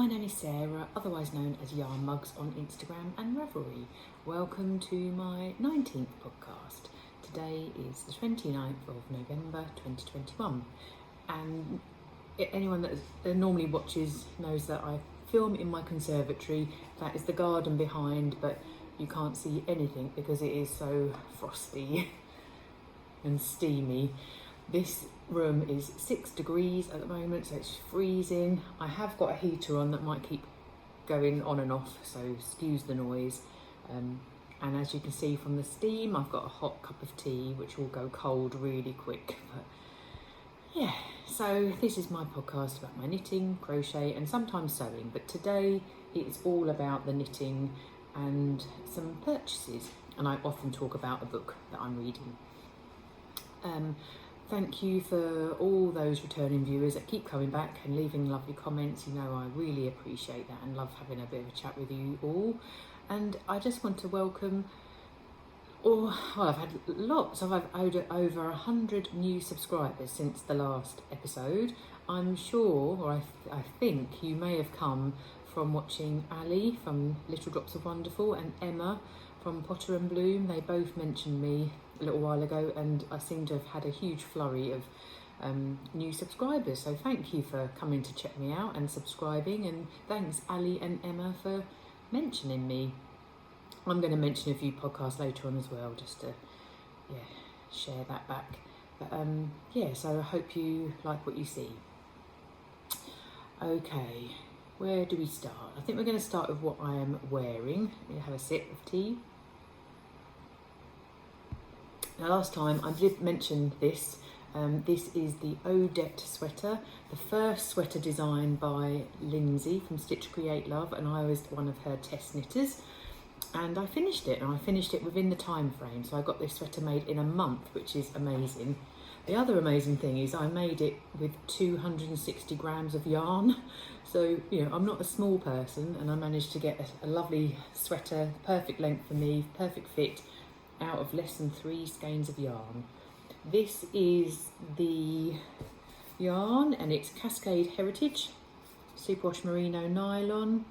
My name is Sarah, otherwise known as Yarnmugs on Instagram and Revelry. Welcome to my 19th podcast. Today is the 29th of November 2021, and anyone that normally watches knows that I film in my conservatory. That is the garden behind, but you can't see anything because it is so frosty and steamy. This room is 6 degrees at the moment, so it's freezing. I have got a heater on that might keep going on and off, so excuse the noise. And as you can see from the steam, I've got a hot cup of tea, which will go cold really quick. But yeah, so this is my podcast about my knitting, crochet, and sometimes sewing. But today it's all about the knitting and some purchases. And I often talk about a book that I'm reading. Thank you for all those returning viewers that keep coming back and leaving lovely comments. You know, I really appreciate that and love having a bit of a chat with you all. And I just want to welcome I've had lots. I've had over 100 new subscribers since the last episode. I'm sure, or I think you may have come from watching Ali from Little Drops of Wonderful and Emma from Potter and Bloom. They both mentioned me a little while ago, and I seem to have had a huge flurry of new subscribers. So thank you for coming to check me out and subscribing, and thanks Ali and Emma for mentioning me. I'm going to mention a few podcasts later on as well, just to share that back. But so I hope you like what you see. Okay, where do we start? I think we're going to start with what I am wearing. Let me have a sip of tea. Now, last time I did mention this. This is the Odette sweater, the first sweater designed by Lyndsey from Stitch Create Love, and I was one of her test knitters. And I finished it, and I finished it within the time frame. So I got this sweater made in a month, which is amazing. The other amazing thing is I made it with 260 grams of yarn. So, you know, I'm not a small person, and I managed to get a lovely sweater, perfect length for me, perfect fit, out of less than 3 skeins of yarn. This is the yarn, and it's Cascade Heritage, Superwash Merino Nylon.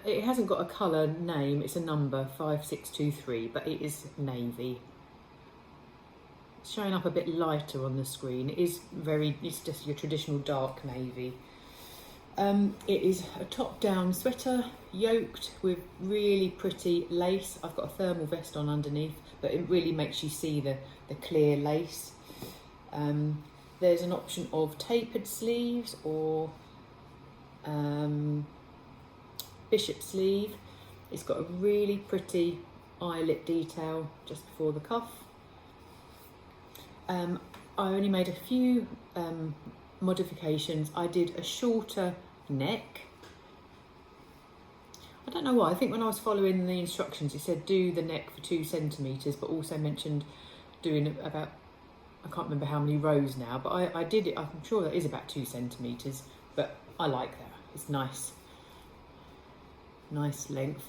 It hasn't got a colour name, it's a number, 5623, but it is navy. It's showing up a bit lighter on the screen. It's just your traditional dark navy. It is a top-down sweater, yoked with really pretty lace. I've got a thermal vest on underneath, but it really makes you see the clear lace. There's an option of tapered sleeves or bishop sleeve. It's got a really pretty eyelet detail just before the cuff. I only made a few modifications. I did a shorter neck. I don't know why. I think when I was following the instructions, it said do the neck for 2 centimetres, but also mentioned doing about, I can't remember how many rows now, but I did it. I'm sure that is about 2 centimetres, but I like that. It's nice length.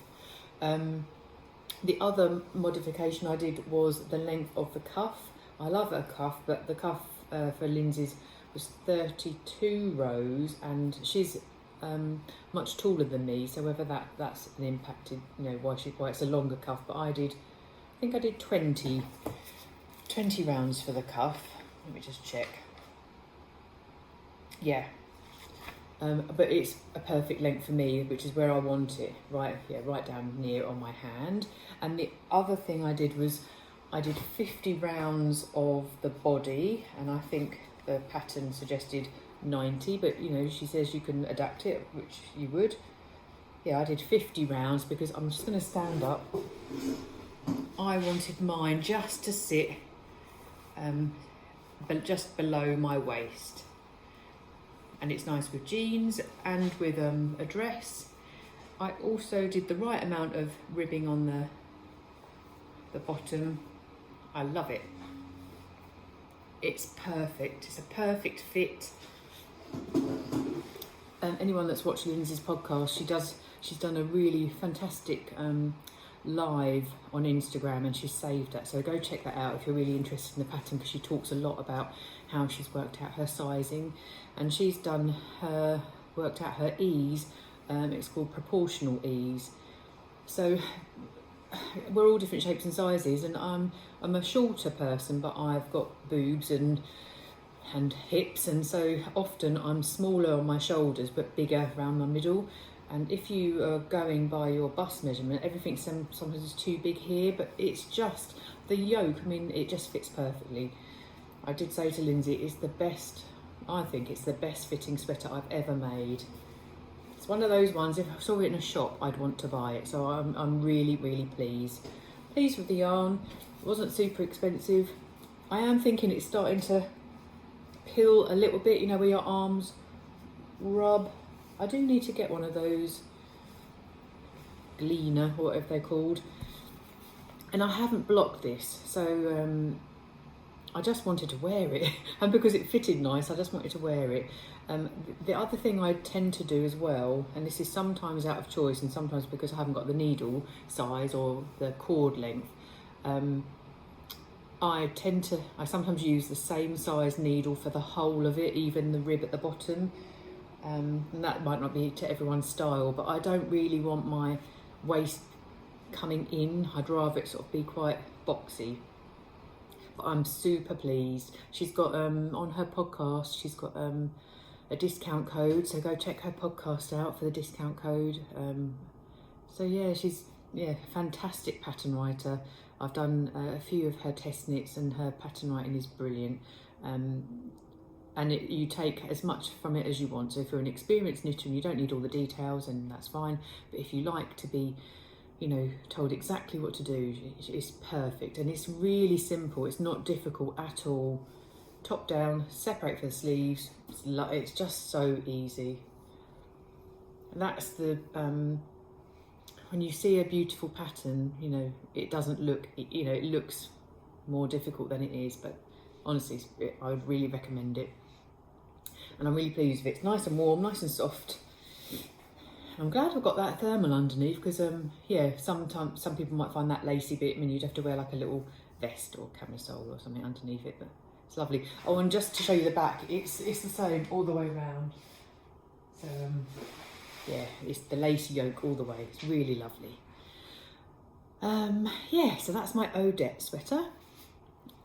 The other modification I did was the length of the cuff. I love a cuff, but the cuff for Lyndsey's was 32 rows, and she's much taller than me, so whether that's an impacted, you know, why it's a longer cuff. But I think I did 20 rounds for the cuff. Let me just check. Yeah. But it's a perfect length for me, which is where I want it, right down near on my hand. And the other thing I did was I did 50 rounds of the body, and I think the pattern suggested 90, but you know, she says you can adapt it, which you would. Yeah, I did 50 rounds because I'm just going to stand up. I wanted mine just to sit just below my waist. And it's nice with jeans and with a dress. I also did the right amount of ribbing on the bottom. I love it. It's perfect. It's a perfect fit. Anyone that's watched Lyndsey's podcast, she's done a really fantastic live on Instagram, and she's saved that. So go check that out if you're really interested in the pattern, because she talks a lot about how she's worked out her sizing, and she's done her worked out her ease. It's called proportional ease. So we're all different shapes and sizes, and I'm a shorter person, but I've got boobs and hips, and so often I'm smaller on my shoulders but bigger around my middle. And if you are going by your bust measurement, everything sometimes is too big here, but it's just the yoke. I mean, it just fits perfectly. I did say to Lyndsey, it's the best. I think it's the best fitting sweater I've ever made. It's one of those ones, if I saw it in a shop, I'd want to buy it. So I'm really, really pleased. Pleased with the yarn. It wasn't super expensive. I am thinking it's starting to peel a little bit, you know, where your arms rub. I do need to get one of those gleaner, or whatever they're called. And I haven't blocked this, so I just wanted to wear it. And because it fitted nice, I just wanted to wear it. The other thing I tend to do as well, and this is sometimes out of choice and sometimes because I haven't got the needle size or the cord length, I sometimes use the same size needle for the whole of it, even the rib at the bottom. And that might not be to everyone's style, but I don't really want my waist coming in. I'd rather it sort of be quite boxy. But I'm super pleased. She's got, on her podcast, she's got a discount code, so go check her podcast out for the discount code. So yeah, she's a fantastic pattern writer. I've done a few of her test knits, and her pattern writing is brilliant. And you take as much from it as you want. So if you're an experienced knitter and you don't need all the details, and that's fine. But if you like to be, you know, told exactly what to do, it's perfect. And it's really simple. It's not difficult at all. Top down, separate for the sleeves. It's just so easy. And that's the, when you see a beautiful pattern, you know, it doesn't look, you know, it looks more difficult than it is, but honestly, I would really recommend it. And I'm really pleased with it. It's nice and warm, nice and soft. I'm glad I've got that thermal underneath, because sometimes some people might find that lacy bit. I mean, you'd have to wear like a little vest or camisole or something underneath it, but it's lovely. Oh, and just to show you the back, it's the same all the way around. So it's the lacy yoke all the way. It's really lovely. So that's my Odette sweater.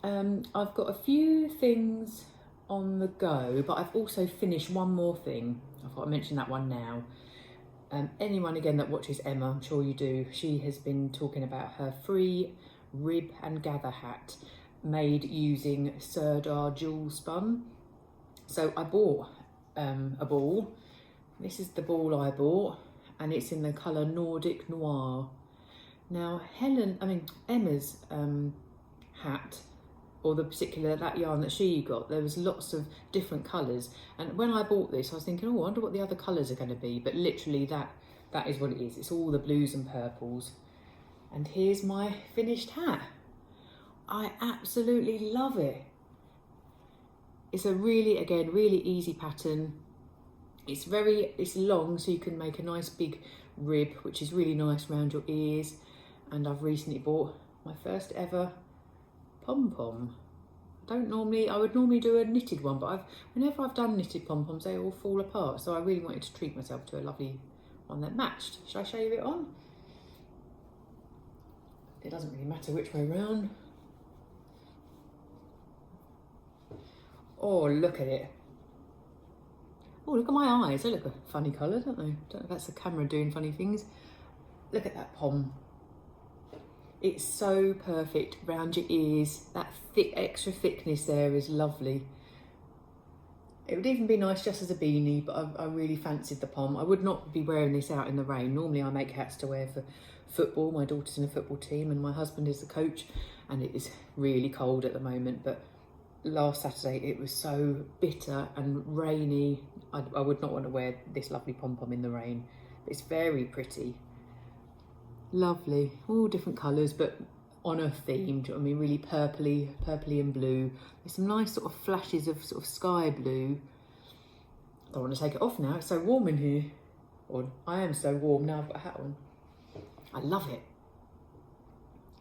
I've got a few things on the go, but I've also finished one more thing. I thought I'd mention that one now. Anyone again that watches Emma, I'm sure you do, she has been talking about her free rib and gather hat made using Sirdar Jewel Spun. So I bought a ball. This is the ball I bought, and it's in the colour Nordic Noir. Now Emma's hat, or that yarn that she got, there was lots of different colours, and when I bought this I was thinking, oh, I wonder what the other colours are going to be, but literally that is what it is. It's all the blues and purples. And here's my finished hat. I absolutely love it. It's a really easy pattern. It's long, so you can make a nice big rib, which is really nice around your ears. And I've recently bought my first ever Pom Pom. I would normally do a knitted one, but whenever I've done knitted pom poms, they all fall apart. So I really wanted to treat myself to a lovely one that matched. Shall I show you it on? It doesn't really matter which way round. Oh, look at it. Oh, look at my eyes. They look a funny colour, don't they? Don't know if that's the camera doing funny things. Look at that pom. It's so perfect around your ears. That extra thickness there is lovely. It would even be nice just as a beanie, but I really fancied the pom. I would not be wearing this out in the rain. Normally I make hats to wear for football. My daughter's in a football team and my husband is the coach, and it is really cold at the moment, but last Saturday it was so bitter and rainy. I would not want to wear this lovely pom pom in the rain. It's very pretty. Lovely, all different colours, but on a theme. Do you know what I mean? Really purpley and blue. There's some nice sort of flashes of sort of sky blue. I don't want to take it off now. It's so warm in here. Or I am so warm now. I've got a hat on. I love it.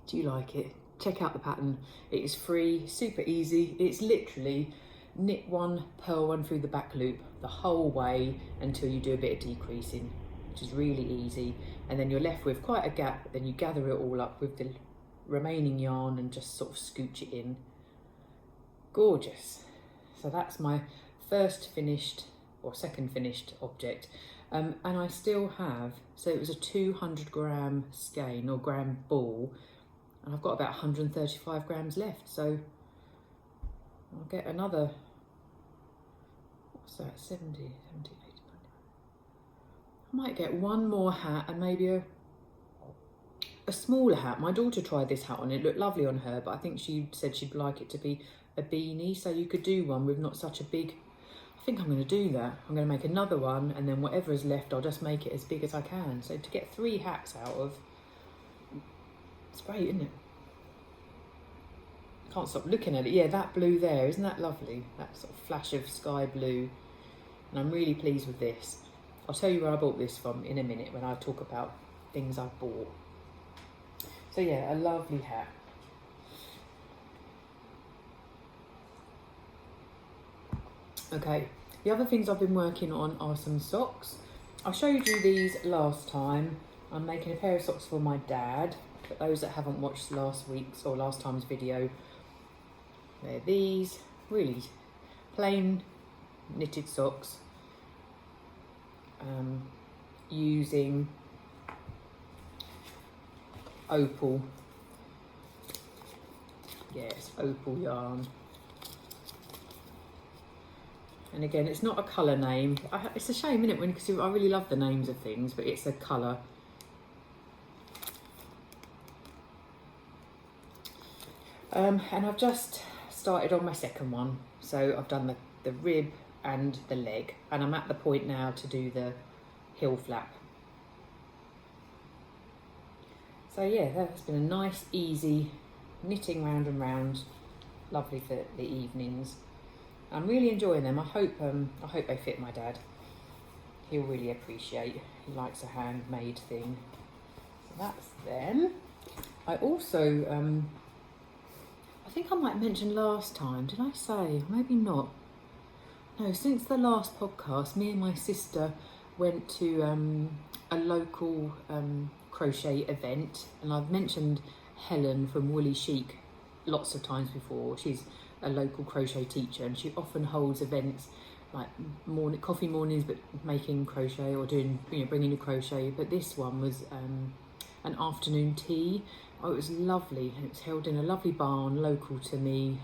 Do you like it? Check out the pattern. It is free, super easy. It's literally knit one, purl one through the back loop the whole way until you do a bit of decreasing, which is really easy. And then you're left with quite a gap, then you gather it all up with the remaining yarn and just sort of scooch it in. Gorgeous. So that's my first finished or second finished object. And I still have, so it was a 200 gram skein or gram ball, and I've got about 135 grams left. So I'll get another, what's that, 70, 80, 90. I might get one more hat and maybe a smaller hat. My daughter tried this hat on, it looked lovely on her, but I think she said she'd like it to be a beanie, so you could do one with not such a big, I think I'm going to do that. I'm going to make another one, and then whatever is left, I'll just make it as big as I can. So to get 3 hats out of, it's great, isn't it? Can't stop looking at it. Yeah, that blue there, isn't that lovely? That sort of flash of sky blue. And I'm really pleased with this. I'll tell you where I bought this from in a minute when I talk about things I've bought. So yeah, a lovely hat. Okay, the other things I've been working on are some socks. I showed you these last time. I'm making a pair of socks for my dad. For those that haven't watched last week's or last time's video, they're these really plain knitted socks using Opal. Yes, Opal yarn. And again, it's not a colour name. It's a shame, isn't it? Because I really love the names of things, but it's a colour. And I've just started on my second one. So I've done the rib and the leg. And I'm at the point now to do the heel flap. So yeah, that's been a nice, easy knitting round and round. Lovely for the evenings. I'm really enjoying them. I hope they fit my dad. He'll really appreciate. He likes a handmade thing. So that's them. I also, I think I might mention last time, did I say? Maybe not. No, since the last podcast, me and my sister went to a local crochet event, and I've mentioned Helen from Woolly Chic lots of times before. She's a local crochet teacher, and she often holds events like coffee mornings, but making crochet or doing, bringing you crochet. But this one was an afternoon tea. Oh, it was lovely. It was held in a lovely barn local to me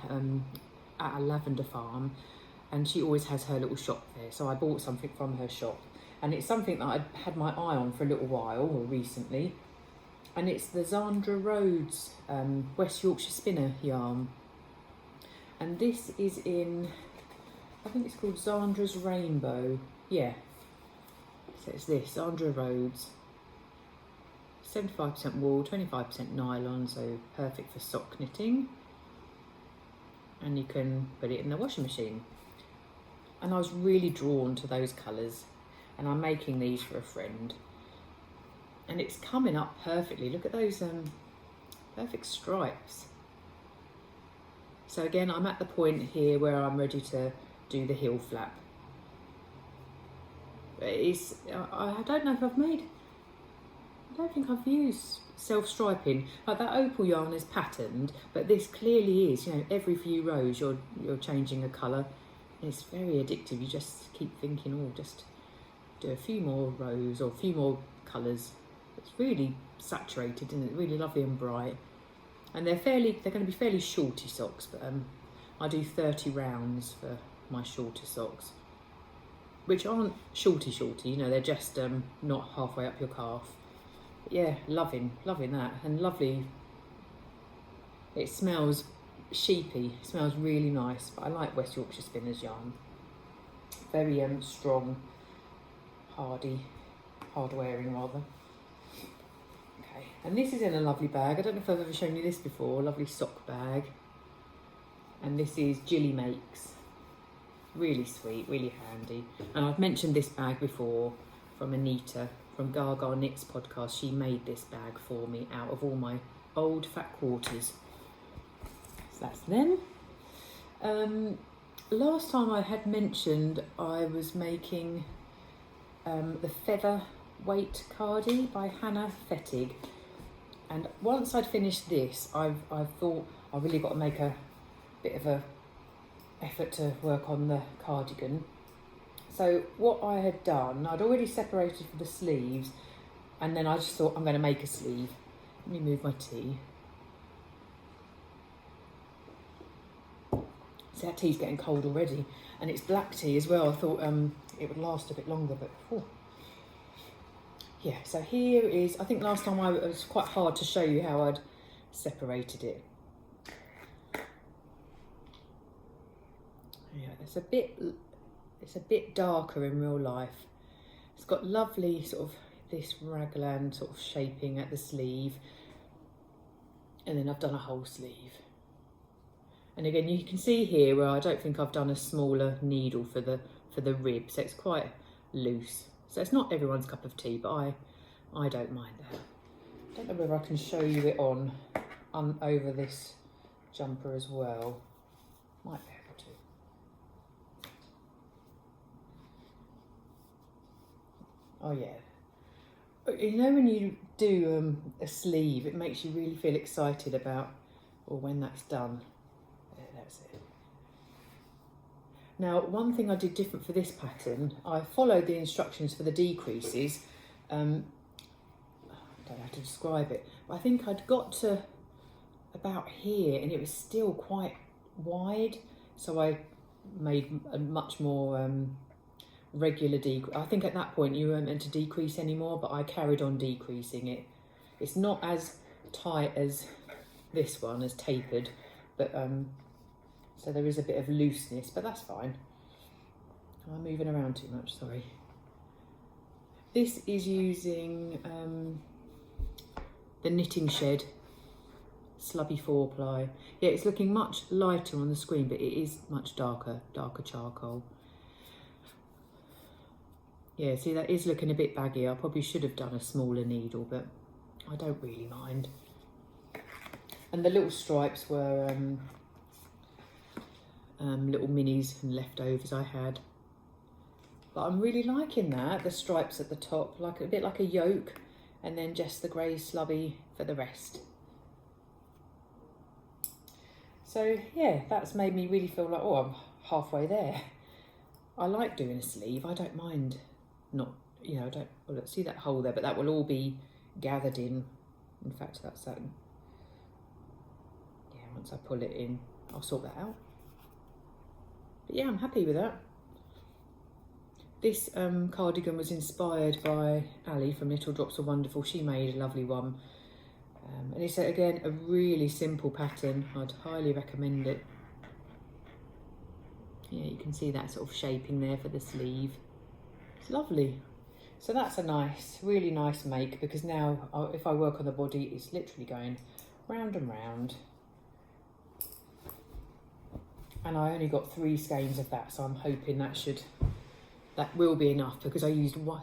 at a lavender farm, and she always has her little shop there. So I bought something from her shop, and it's something that I'd had my eye on for a little while, or recently, and it's the Zandra Rhodes West Yorkshire Spinner yarn. And this is in, I think it's called Zandra's Rainbow. Yeah. So it's this, Zandra Rhodes. 75% wool, 25% nylon, so perfect for sock knitting. And you can put it in the washing machine. And I was really drawn to those colours. And I'm making these for a friend. And it's coming up perfectly. Look at those perfect stripes. So again, I'm at the point here where I'm ready to do the heel flap. But I don't know if I don't think I've used self-striping. Like that Opal yarn is patterned, but this clearly is, every few rows you're changing a colour. It's very addictive. You just keep thinking, oh, just do a few more rows or a few more colours. It's really saturated, isn't it? Really lovely and bright. And they're going to be fairly shorty socks, but I do 30 rounds for my shorter socks, which aren't shorty, they're just not halfway up your calf. But yeah, loving that, and lovely. It smells sheepy, it smells really nice, but I like West Yorkshire Spinners yarn. Very strong, hard wearing rather. And this is in a lovely bag. I don't know if I've ever shown you this before. A lovely sock bag. And this is Jilly Makes. Really sweet, really handy. And I've mentioned this bag before from Anita from Gaga Knits podcast. She made this bag for me out of all my old fat quarters. So that's them. last time I had mentioned I was making the Featherweight Cardigan by Hannah Fetig, and once I'd finished this, I thought I really got to make a bit of a effort to work on the cardigan. So what I had done, I'd already separated for the sleeves, and then I just thought I'm going to make a sleeve. Let me move my tea. See, that tea's getting cold already, and it's black tea as well. I thought it would last a bit longer, but yeah. So here is, I think last time it was quite hard to show you how I'd separated it. Yeah, it's a bit darker in real life. It's got lovely sort of this raglan sort of shaping at the sleeve, and then I've done a whole sleeve. And again, you can see here where I don't think I've done a smaller needle for the rib, so it's quite loose. So it's not everyone's cup of tea, but I don't mind that. I don't know whether I can show you it on over this jumper as well. Might be able to. Oh yeah. You know, when you do a sleeve, it makes you really feel excited about, or when that's done. That's it. Now, one thing I did different for this pattern, I followed the instructions for the decreases. I don't know how to describe it, but I think I'd got to about here and it was still quite wide, so I made a much more regular decrease. I think at that point you weren't meant to decrease anymore, but I carried on decreasing it. It's not as tight as this one, as tapered, but so there is a bit of looseness, but that's fine. I'm moving around too much, sorry. This is using the Knitting Shed Slubby 4-ply. Yeah, it's looking much lighter on the screen, but it is much darker charcoal. Yeah, see, that is looking a bit baggy. I probably should have done a smaller needle, but I don't really mind. And the little stripes were little minis and leftovers I had. But I'm really liking that, the stripes at the top, like a bit like a yoke, and then just the grey slubby for the rest. So yeah, that's made me really feel like, oh, I'm halfway there. I like doing a sleeve, I don't mind not, you know, well, let's see that hole there, but that will all be gathered in. In fact, that's that. Yeah, once I pull it in, I'll sort that out. But yeah, I'm happy with that. This cardigan was inspired by Ali from Little Drops of Wonderful. She made a lovely one. And it's, again, a really simple pattern. I'd highly recommend it. Yeah, you can see that sort of shaping there for the sleeve. It's lovely. So that's a nice, really nice make, because now if I work on the body, it's literally going round and round. And I only got 3 skeins of that, so I'm hoping that will be enough, because I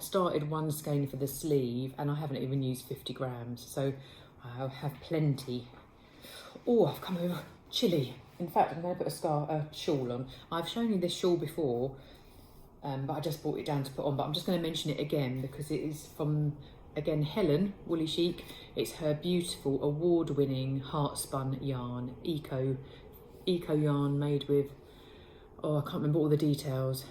started 1 skein for the sleeve and I haven't even used 50 grams, so I'll have plenty. Oh, I've come over chilly. In fact, I'm going to put a shawl on. I've shown you this shawl before, but I just brought it down to put on, but I'm just going to mention it again because it is from, again, Helen, Woolly Chic. It's her beautiful award-winning heart spun yarn, eco yarn made with, oh, I can't remember all the details.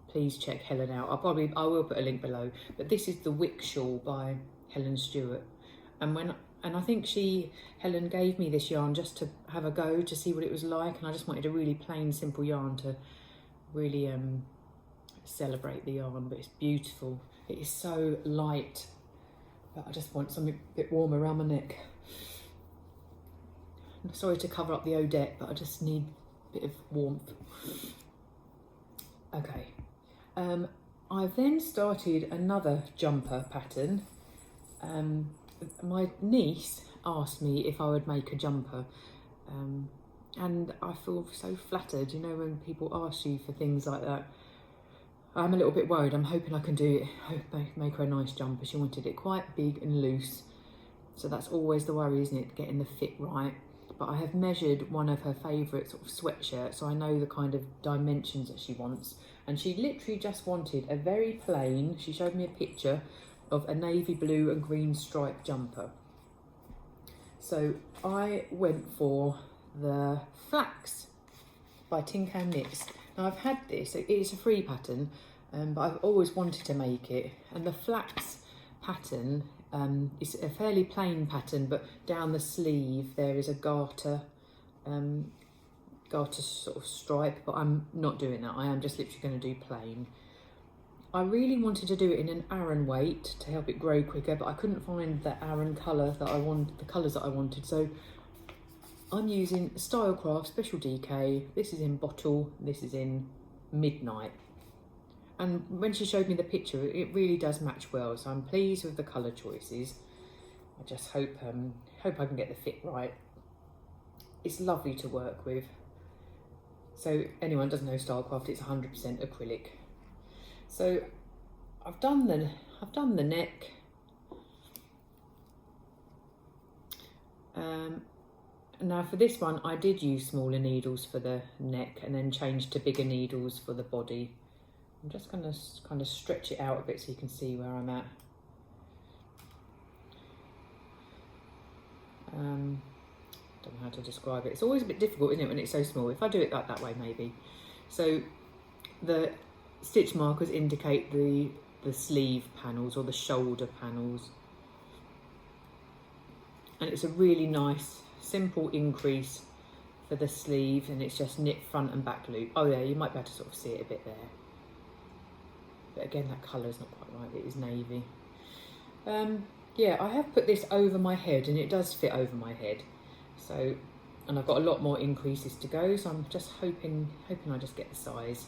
Please check Helen out. I will put a link below, but this is the Wick Shawl by Helen Stewart. And I think Helen gave me this yarn just to have a go to see what it was like, and I just wanted a really plain, simple yarn to really celebrate the yarn, but it's beautiful. It is so light, but I just want something a bit warm around my neck. I'm sorry to cover up the Odette, but I just need a bit of warmth. Okay. I've then started another jumper pattern. My niece asked me if I would make a jumper, and I feel so flattered, you know, when people ask you for things like that. I'm a little bit worried. I'm hoping I can do it, make her a nice jumper. She wanted it quite big and loose, so that's always the worry, isn't it, getting the fit right. but I have measured one of her favourite sort of sweatshirts, so I know the kind of dimensions that she wants. And she literally just wanted a very plain, she showed me a picture of a navy blue and green striped jumper. So I went for the Flax by Tin Can Knits. Now I've had this, it's a free pattern, but I've always wanted to make it. And the Flax pattern is a fairly plain pattern, but down the sleeve there is a garter sort of stripe, but I'm not doing that. I am just literally going to do plain. I really wanted to do it in an Aran weight to help it grow quicker, but I couldn't find the Aran colour that I wanted, the colours that I wanted. So I'm using Stylecraft Special DK. This is in bottle, this is in midnight. And when she showed me the picture, it really does match well. So I'm pleased with the colour choices. I just hope I can get the fit right. It's lovely to work with. So anyone doesn't know Stylecraft, it's 100% acrylic. So I've done the neck. Now for this one, I did use smaller needles for the neck and then changed to bigger needles for the body. I'm just going to kind of stretch it out a bit so you can see where I'm at. Don't know how to describe it. It's always a bit difficult, isn't it, when it's so small? If I do it like that way, maybe. So the stitch markers indicate the sleeve panels or the shoulder panels. And it's a really nice, simple increase for the sleeve, and it's just knit front and back loop. Oh yeah, you might be able to sort of see it a bit there. But again, that colour's not quite right, it is navy. Yeah, I have put this over my head and it does fit over my head. So, and I've got a lot more increases to go, so I'm just hoping I just get the size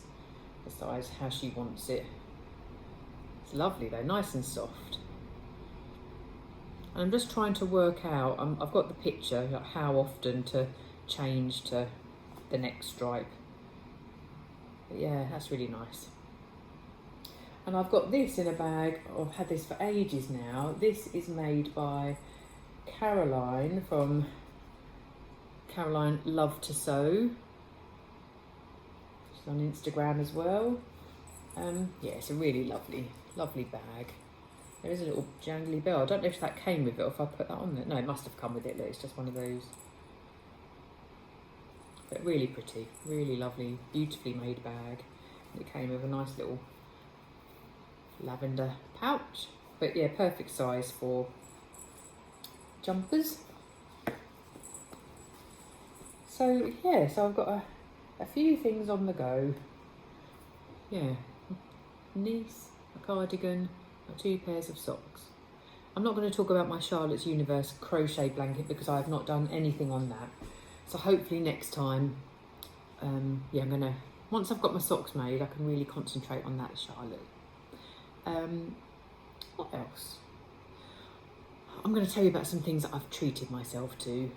how she wants it. It's lovely though, nice and soft. And I'm just trying to work out, I've got the picture, like how often to change to the next stripe. But yeah, that's really nice. And I've got this in a bag, I've had this for ages now. This is made by Caroline from Caroline Love to Sew. She's on Instagram as well. Yeah, it's a really lovely bag. There is a little jangly bell. I don't know if that came with it or if I put that on there. No, it must have come with it. Look, it's just one of those. But really pretty, really lovely, beautifully made bag. And it came with a nice little lavender pouch. But yeah, perfect size for jumpers. So yeah, so I've got a few things on the go. Yeah, niece, a cardigan, 2 pairs of socks. I'm not going to talk about my Charlotte's Universe crochet blanket because I have not done anything on that. So hopefully next time, yeah, I'm going to, once I've got my socks made, I can really concentrate on that Charlotte. What else? I'm going to tell you about some things that I've treated myself to.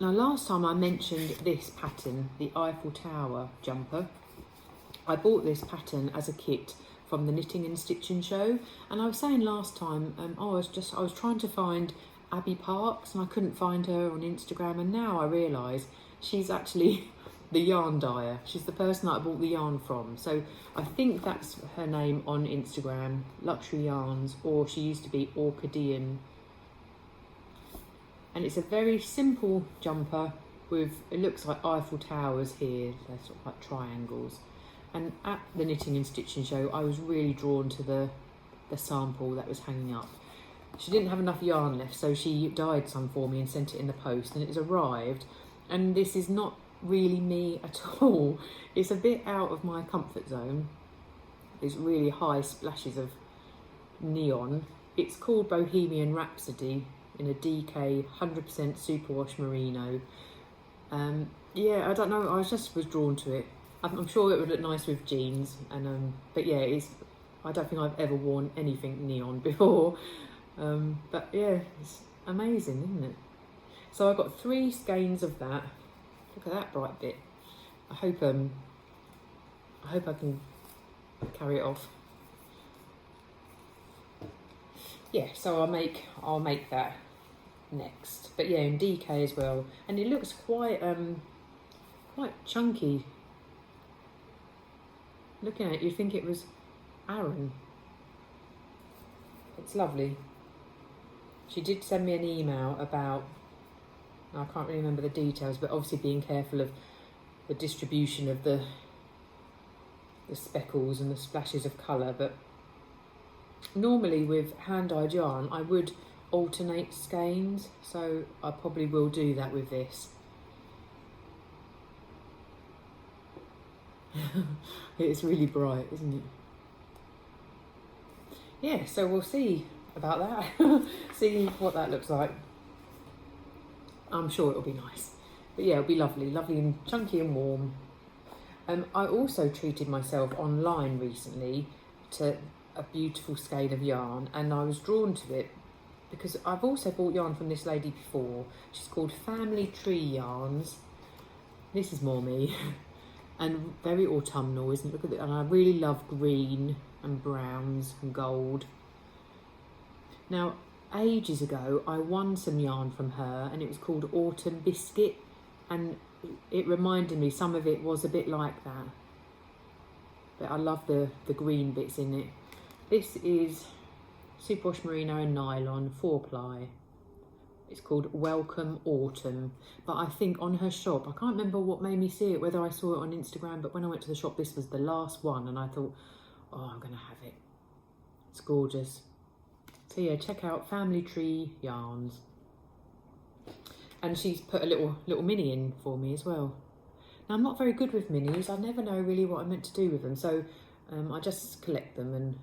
Now, last time I mentioned this pattern, the Eiffel Tower jumper. I bought this pattern as a kit from the Knitting and Stitching show, and I was saying last time, I was trying to find Abby Parks and I couldn't find her on Instagram, and now I realise she's actually the yarn dyer. She's the person that I bought the yarn from, so I think that's her name on Instagram, Luxury Yarns, or she used to be Orchidean. And it's a very simple jumper with, it looks like Eiffel Towers here, they're sort of like triangles. And at the Knitting and Stitching show, I was really drawn to the sample that was hanging up. She didn't have enough yarn left, so she dyed some for me and sent it in the post, and it's arrived. And this is not really me at all. It's a bit out of my comfort zone. There's really high splashes of neon. It's called Bohemian Rhapsody in a DK 100% superwash merino. Yeah, I don't know, I just was drawn to it. I'm sure it would look nice with jeans, and but yeah, I don't think I've ever worn anything neon before. But yeah, it's amazing, isn't it? So I've got 3 skeins of that. Look at that bright bit. I hope I can carry it off. Yeah, so I'll make that. next. But yeah, in DK as well. And it looks quite chunky. Looking at it, you'd think it was Aran. It's lovely. She did send me an email about, I can't really remember the details, but obviously being careful of the distribution of the speckles and the splashes of colour. But normally with hand-dyed yarn, I would alternate skeins, so I probably will do that with this. It's really bright, isn't it? Yeah, so we'll see about that. See what that looks like. I'm sure it'll be nice. But yeah, it'll be lovely and chunky and warm. I also treated myself online recently to a beautiful skein of yarn, and I was drawn to it because I've also bought yarn from this lady before. She's called Family Tree Yarns. This is more me. And very autumnal, isn't it? Look at it. And I really love green and browns and gold. Now, ages ago, I won some yarn from her, and it was called Autumn Biscuit, and it reminded me, some of it was a bit like that. But I love the green bits in it. This is superwash merino and nylon, 4-ply. It's called Welcome Autumn. But I think on her shop, I can't remember what made me see it, whether I saw it on Instagram, but when I went to the shop, this was the last one, and I thought, oh, I'm going to have it. It's gorgeous. So yeah, check out Family Tree Yarns. And she's put a little mini in for me as well. Now, I'm not very good with minis. I never know really what I'm meant to do with them, so I just collect them.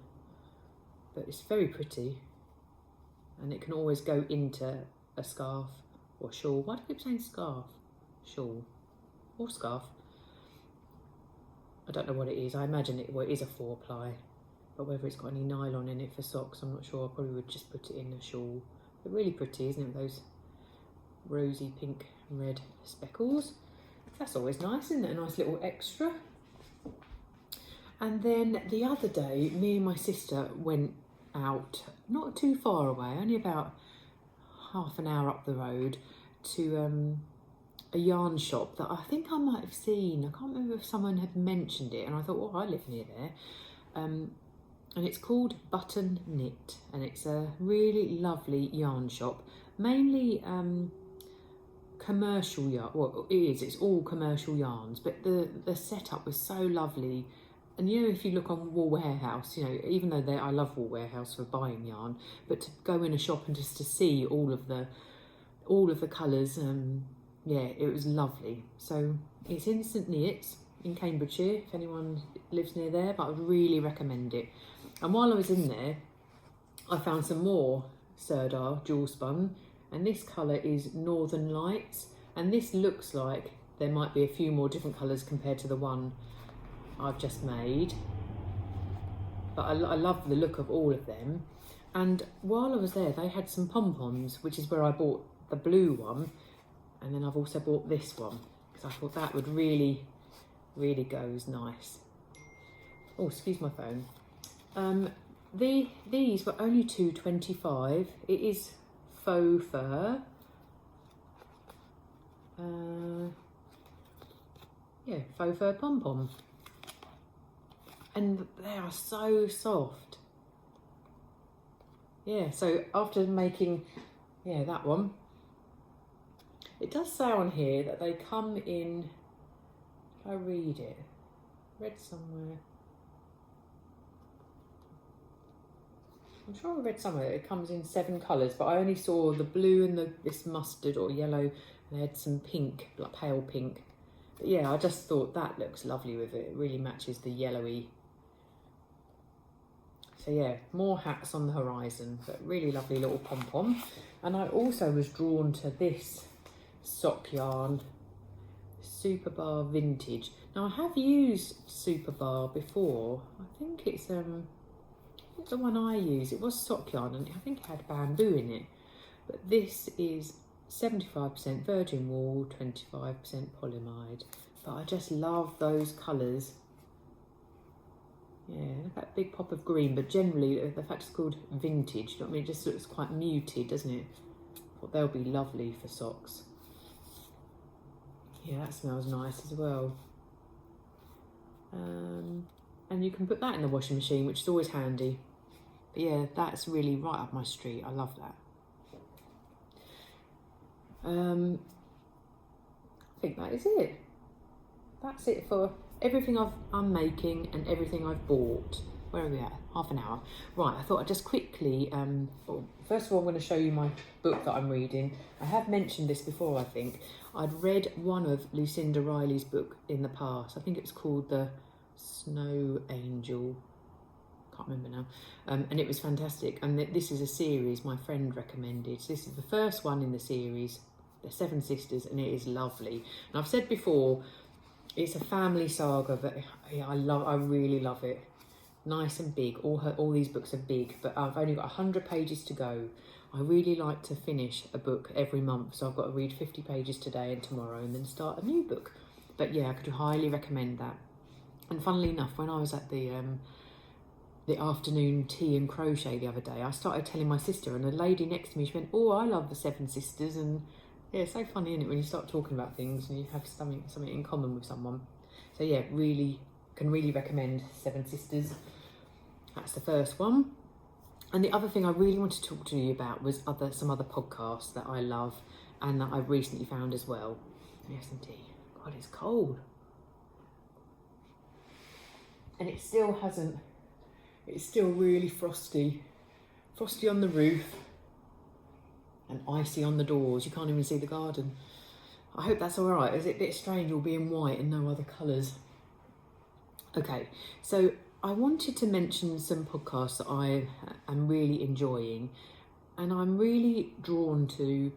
But it's very pretty, and it can always go into a scarf or shawl. Why do I keep saying scarf? Shawl or scarf? I don't know what it is. I imagine it is a 4-ply, but whether it's got any nylon in it for socks, I'm not sure. I probably would just put it in a shawl. But really pretty, isn't it? Those rosy pink and red speckles. That's always nice, isn't it? A nice little extra. And then the other day, me and my sister went out, not too far away, only about half an hour up the road, to a yarn shop that I think I might have seen. I can't remember if someone had mentioned it, and I thought, oh, I live near there. And it's called Button Knit, and it's a really lovely yarn shop, mainly commercial yarn. Well, it's all commercial yarns, but the setup was so lovely. And you know, if you look on Wool Warehouse, you know, even though I love Wool Warehouse for buying yarn, but to go in a shop and just to see all of the colours, yeah, it was lovely. So it's Instant Knits in Cambridgeshire, if anyone lives near there, but I would really recommend it. And while I was in there, I found some more Sirdar Jewel Spun, and this colour is Northern Lights, and this looks like there might be a few more different colours compared to the one I've just made, but I love the look of all of them. And while I was there, they had some Pom Poms, which is where I bought the blue one, and then I've also bought this one because I thought that would really goes nice. Oh, excuse my phone. These were only £2.25. It is faux fur. Yeah, faux fur Pom Pom. And they are so soft. Yeah, so after making, that one, it does say on here that they come in, if I read it, read somewhere. I'm sure I read somewhere it comes in 7 colours, but I only saw the blue and this mustard or yellow, and they had some pink, like pale pink. But yeah, I just thought that looks lovely with it. It really matches the yellowy. So yeah, more hats on the horizon, but really lovely little Pom Pom. And I also was drawn to this sock yarn, Super Bar Vintage. Now I have used Super Bar before. I think it's the one I use. It was sock yarn, and I think it had bamboo in it. But this is 75% virgin wool, 25% polyamide. But I just love those colours. Yeah, look at that big pop of green, but generally the fact it's called vintage, you know what I mean? It just looks quite muted, doesn't it? But they'll be lovely for socks. Yeah, that smells nice as well. And you can put that in the washing machine, which is always handy. But yeah, that's really right up my street. I love that. I think that is it. That's it for everything I'm making and everything I've bought. Where are we at? Half an hour. Right, I thought I'd just quickly, first of all, I'm going to show you my book that I'm reading. I have mentioned this before, I think. I'd read one of Lucinda Riley's book in the past. I think it's called The Snow Angel. Can't remember now. And it was fantastic. And this is a series my friend recommended. So this is the first one in the series. They're 7 sisters, and it is lovely. And I've said before, it's a family saga, but yeah, I really love it. Nice and big. All these books are big, but I've only got 100 pages to go. I really like to finish a book every month, so I've got to read 50 pages today and tomorrow, and then start a new book. But yeah, I could highly recommend that. And funnily enough, when I was at the afternoon tea and crochet the other day, I started telling my sister, and a lady next to me, she went, "Oh, I love the 7 sisters," and yeah, it's so funny, isn't it, when you start talking about things and you have something in common with someone. So yeah, can really recommend 7 Sisters. That's the first one. And the other thing I really wanted to talk to you about was some other podcasts that I love and that I've recently found as well. Yes, indeed. God, it's cold. And it's still really frosty. Frosty on the roof. And icy on the doors. You can't even see the garden. I hope that's all right. Is it a bit strange all being white and no other colours? Okay, so I wanted to mention some podcasts that I am really enjoying, and I'm really drawn to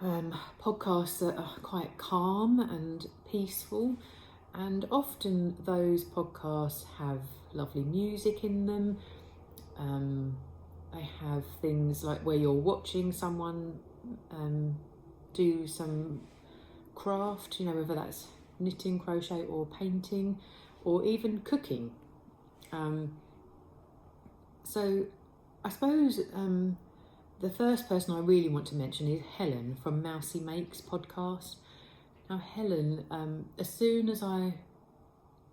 podcasts that are quite calm and peaceful, and often those podcasts have lovely music in them. They have things like where you're watching someone do some craft, whether that's knitting, crochet or painting, or even cooking. So I suppose the first person I really want to mention is Helen from Mousy Makes podcast. Now Helen, as soon as I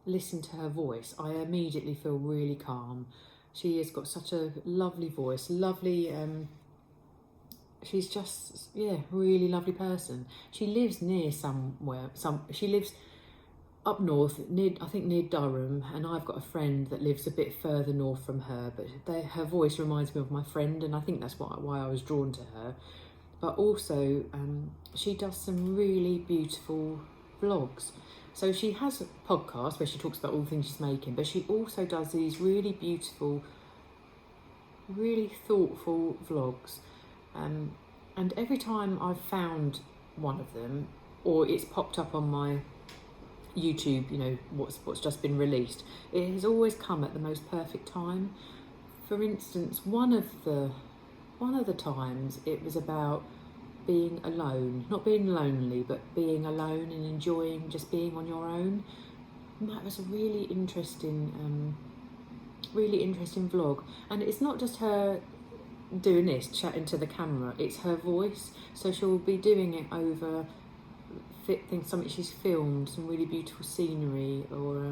listen to her voice, I immediately feel really calm. She has got such a lovely voice, she's just, really lovely person. She lives near she lives up north, near Durham, and I've got a friend that lives a bit further north from her, but her voice reminds me of my friend, and I think that's why I was drawn to her. But also, she does some really beautiful vlogs. So she has a podcast where she talks about all the things she's making, but she also does these really beautiful, really thoughtful vlogs. And every time I've found one of them, or it's popped up on my YouTube, what's just been released, it has always come at the most perfect time. For instance, one of the times it was about being alone, not being lonely, but being alone and enjoying just being on your own. And that was a really interesting vlog. And it's not just her doing this, chatting to the camera, it's her voice. So she'll be doing it over something she's filmed, some really beautiful scenery, or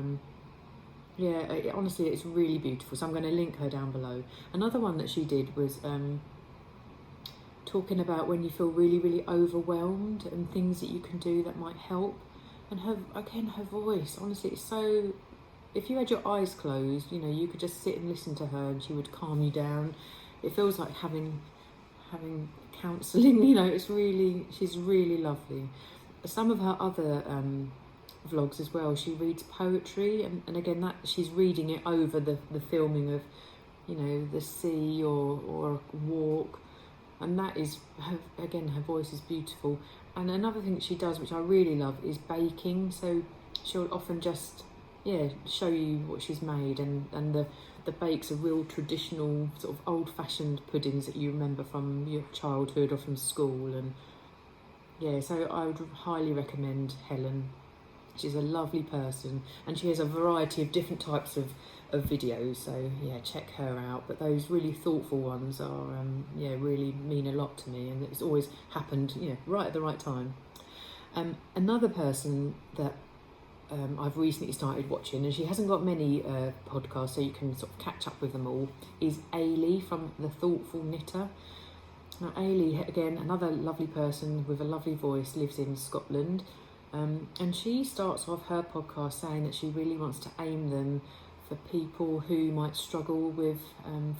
honestly, it's really beautiful. So I'm going to link her down below. Another one that she did was talking about when you feel really, really overwhelmed and things that you can do that might help. And her voice, honestly, it's so, if you had your eyes closed, you could just sit and listen to her and she would calm you down. It feels like having counselling, she's really lovely. Some of her other vlogs as well, she reads poetry, and again, that she's reading it over the filming of, the sea or a walk. And that is, her voice is beautiful. And another thing that she does, which I really love, is baking. So she'll often just, show you what she's made. And the bakes are real traditional, sort of old-fashioned puddings that you remember from your childhood or from school. And so I would highly recommend Helen. She's a lovely person. And she has a variety of different types of of videos, so yeah, check her out. But those really thoughtful ones are really mean a lot to me, and it's always happened right at the right time. Another person that I've recently started watching, and she hasn't got many podcasts, so you can sort of catch up with them all, is Ailey from The Thoughtful Knitter. Now Ailey, again, another lovely person with a lovely voice, lives in Scotland, and she starts off her podcast saying that she really wants to aim them for people who might struggle with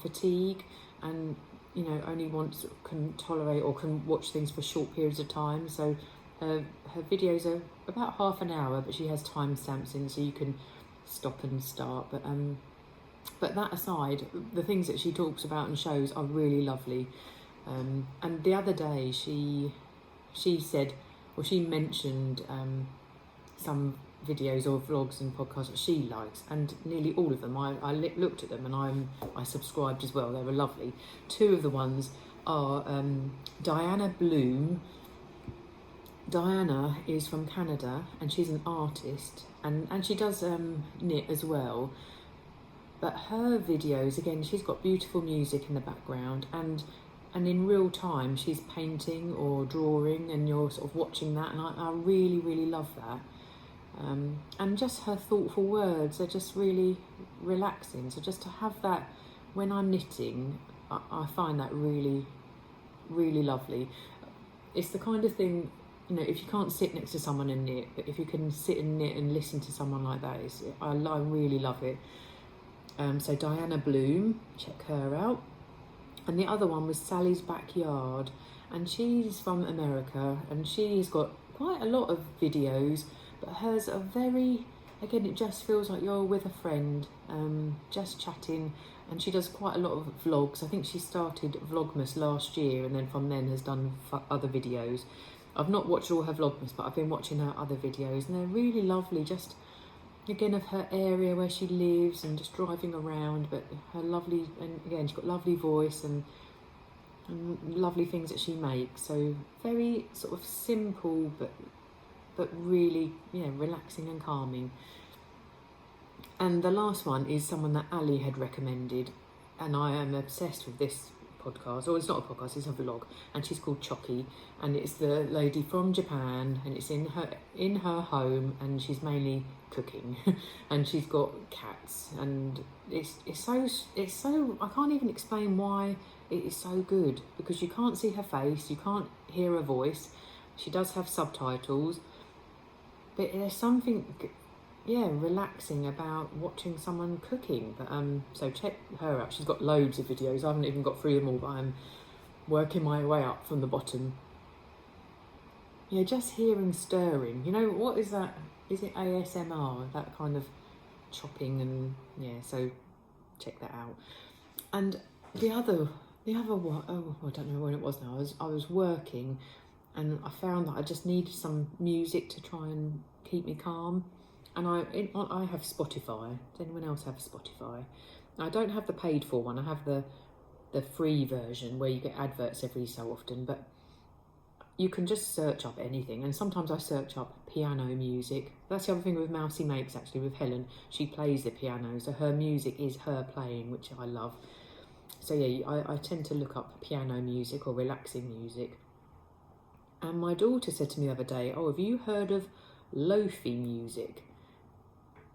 fatigue and only can tolerate or can watch things for short periods of time. So her videos are about half an hour, but she has timestamps in, so you can stop and start. But that aside, the things that she talks about and shows are really lovely. And the other day she said, or she mentioned some videos or vlogs and podcasts that she likes, and nearly all of them I looked at them, and I subscribed as well. They were lovely. Two of the ones are Diana Bloom. Diana is from Canada, and she's an artist, and she does knit as well. But her videos, again, she's got beautiful music in the background, and in real time she's painting or drawing, and you're sort of watching that, and I really, really love that. And just her thoughtful words are just really relaxing. So just to have that when I'm knitting, I find that really, really lovely. It's the kind of thing, if you can't sit next to someone and knit, but if you can sit and knit and listen to someone like that, I really love it. So Diana Bloom, check her out. And the other one was Sally's Backyard, and she's from America, and she's got quite a lot of videos, but hers are very, again, it just feels like you're with a friend, just chatting. And she does quite a lot of vlogs. I think she started Vlogmas last year, and then from then has done other videos. I've not watched all her Vlogmas, but I've been watching her other videos, and they're really lovely. Just, again, of her area where she lives and just driving around, but her lovely, and again, she's got lovely voice and lovely things that she makes. So very sort of simple, but really, relaxing and calming. And the last one is someone that Ali had recommended, and I am obsessed with this podcast. Or it's not a podcast, it's a vlog, and she's called Choki, and it's the lady from Japan, and it's in her home, and she's mainly cooking and she's got cats, and it's so I can't even explain why it is so good, because you can't see her face, you can't hear her voice. She does have subtitles, but there's something relaxing about watching someone cooking. But so check her out. She's got loads of videos. I haven't even got through them all, but I'm working my way up from the bottom. Just hearing stirring. What is that? Is it ASMR? That kind of chopping, and so check that out. And the other one, I don't know when it was now. I was working, and I found that I just needed some music to try and keep me calm. And I have Spotify. Does anyone else have Spotify? I don't have the paid for one. I have the free version where you get adverts every so often. But you can just search up anything. And sometimes I search up piano music. That's the other thing with Mousy Makes, actually, with Helen. She plays the piano, so her music is her playing, which I love. So I tend to look up piano music or relaxing music. And my daughter said to me the other day, have you heard of lo-fi music?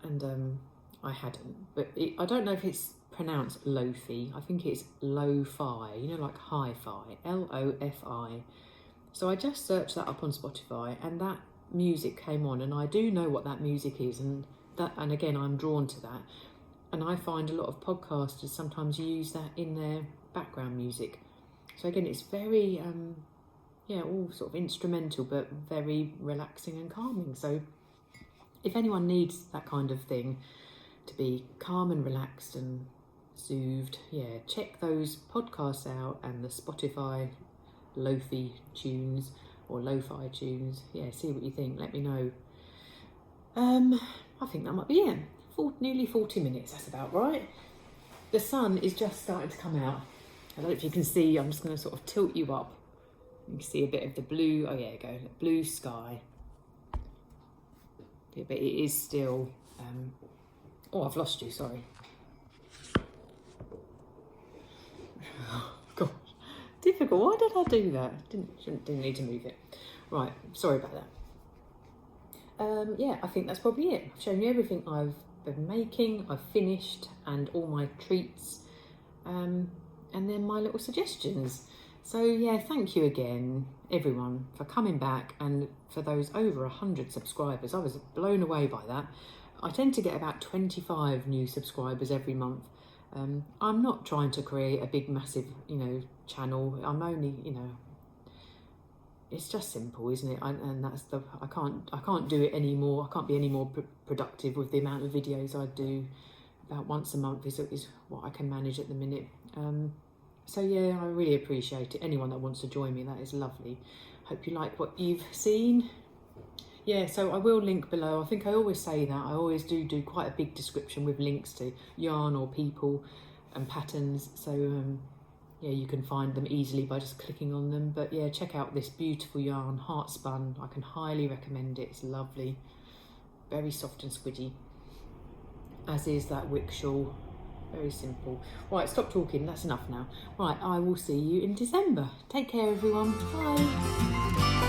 And I hadn't, but I don't know if it's pronounced lo-fi. I think it's lo-fi, like hi-fi, L-O-F-I. So I just searched that up on Spotify, and that music came on, and I do know what that music is, and again, I'm drawn to that. And I find a lot of podcasters sometimes use that in their background music. So again, it's very, all sort of instrumental, but very relaxing and calming. So if anyone needs that kind of thing to be calm and relaxed and soothed, check those podcasts out and the Spotify lo-fi tunes or lo-fi tunes. See what you think. Let me know. I think that might be it. Nearly 40 minutes, that's about right. The sun is just starting to come out. I don't know if you can see, I'm just going to sort of tilt you up. You can see a bit of the blue, blue sky. But it is still, I've lost you, sorry. difficult. Why did I do that? Didn't need to move it. Right, sorry about that. Yeah, I think that's probably it. I've shown you everything I've been making, I've finished, and all my treats, and then my little suggestions. So yeah, thank you again, everyone, for coming back, and for those over 100 subscribers. I was blown away by that. I tend to get about 25 new subscribers every month. I'm not trying to create a big, massive, channel. I'm only, it's just simple, isn't it? And that's I can't do it anymore. I can't be any more productive with the amount of videos I do. About once a month is what I can manage at the minute. So yeah, I really appreciate it. Anyone that wants to join me, that is lovely. Hope you like what you've seen. Yeah, so I will link below. I think I always say that. I always do quite a big description with links to yarn or people and patterns. So yeah, you can find them easily by just clicking on them. But yeah, check out this beautiful yarn, heart spun. I can highly recommend it. It's lovely, very soft and squidgy, as is that Wick Shawl. Very simple. Right, stop talking, that's enough now. Right, I will see you in December. Take care, everyone. Bye.